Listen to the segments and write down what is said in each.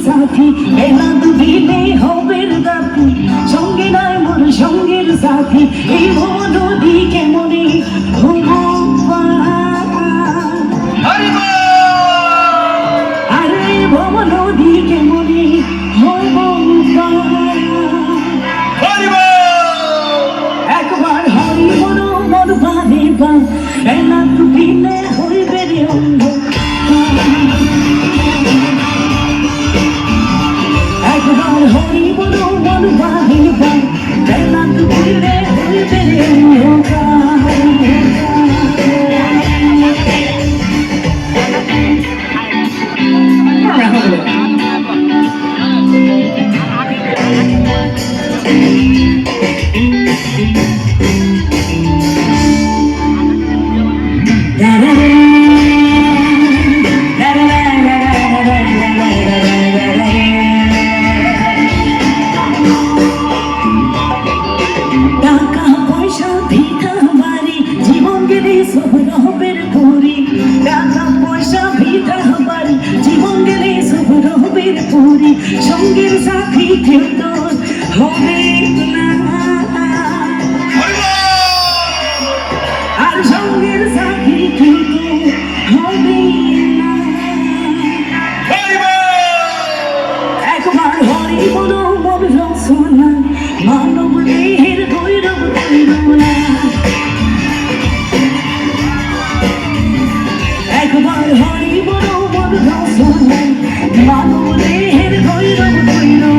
সাথী বেলা দুদিনে হবে রাতি সঙ্গে নাই মোর সঙ্গের সাথী এই ভব নদী কেমনে আরে ভব নদী কেমনে একবার হরি মন মন বাদে বা বেলা দুদিনে হইবে রে অন্ধ একবার হরি মন মন বাদে বা বেলা দুদিনে হইবে রে টাকা পয়সা ভিক্ষা বাড়ি জীবন গেলে সব রহবের পুরি টাকা পয়সা ভিক্ষা বাড়ি জীবন গেলে সব রহবের পুরি সঙ্গের সাথী কেউ তোর হবে না আর সঙ্গের সাথী কেউ তোর হবে না একবার হরি বলো মন রসনা মানব দেহের ভৈরব না একবার হরি বলো মন রসনা মানব দেহের ভৈরব না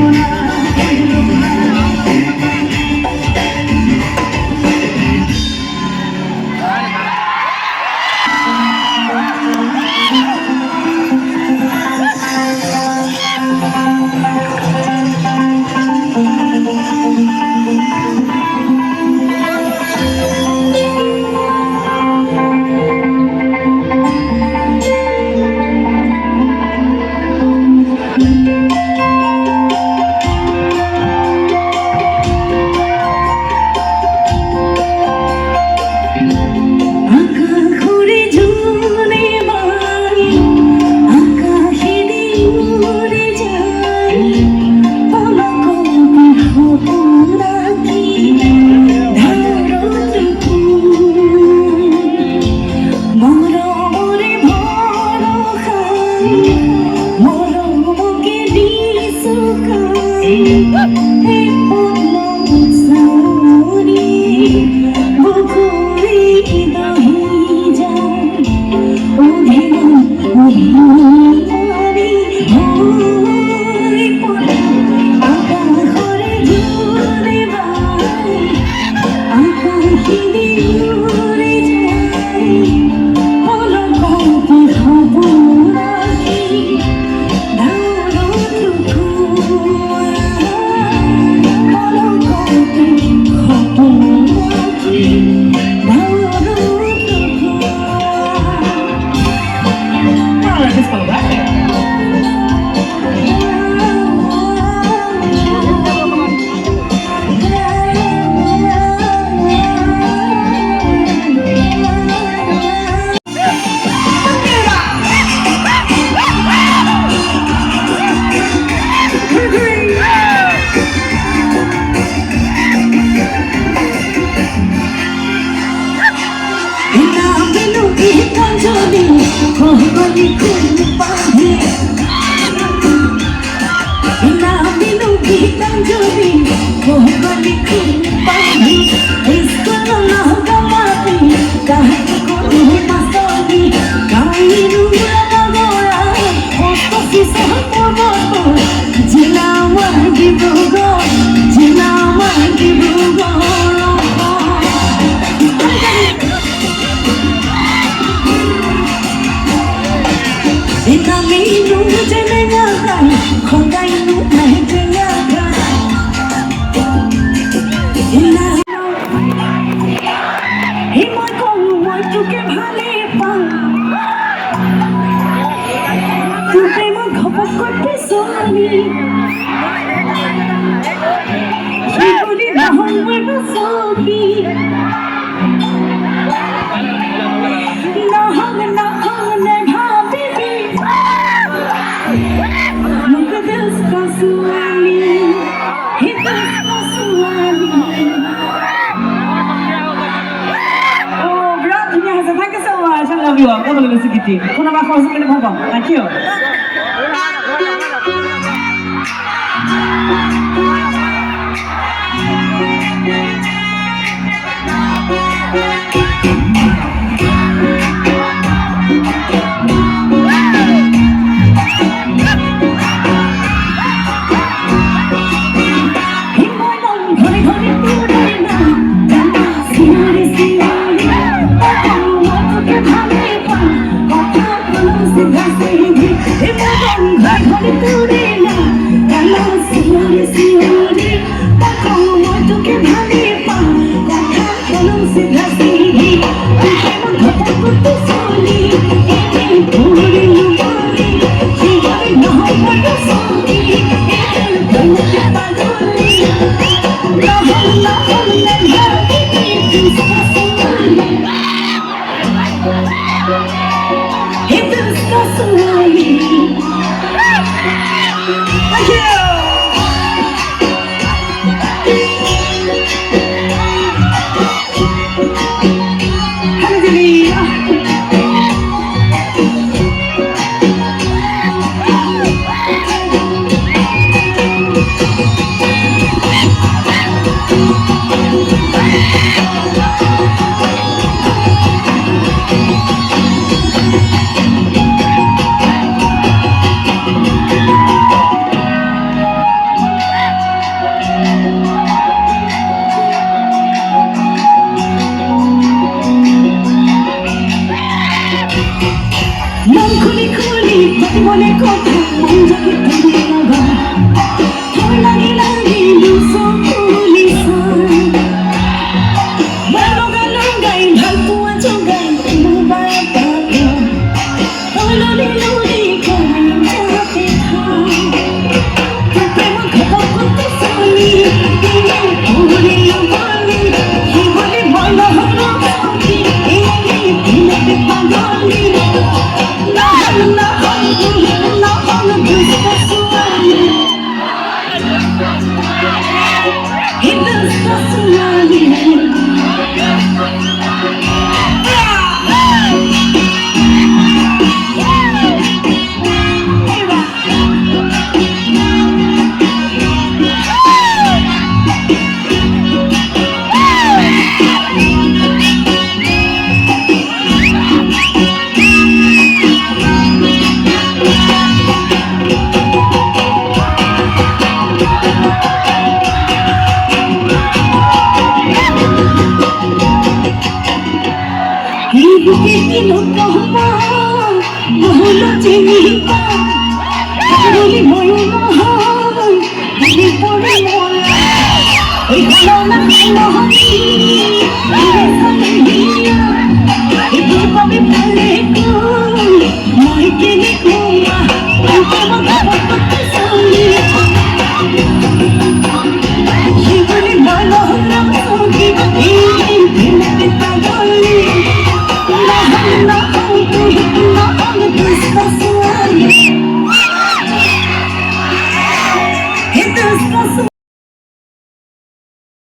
Thank you so much. I love you all. God bless you. Kuna makosa kwenye baba. Thank you.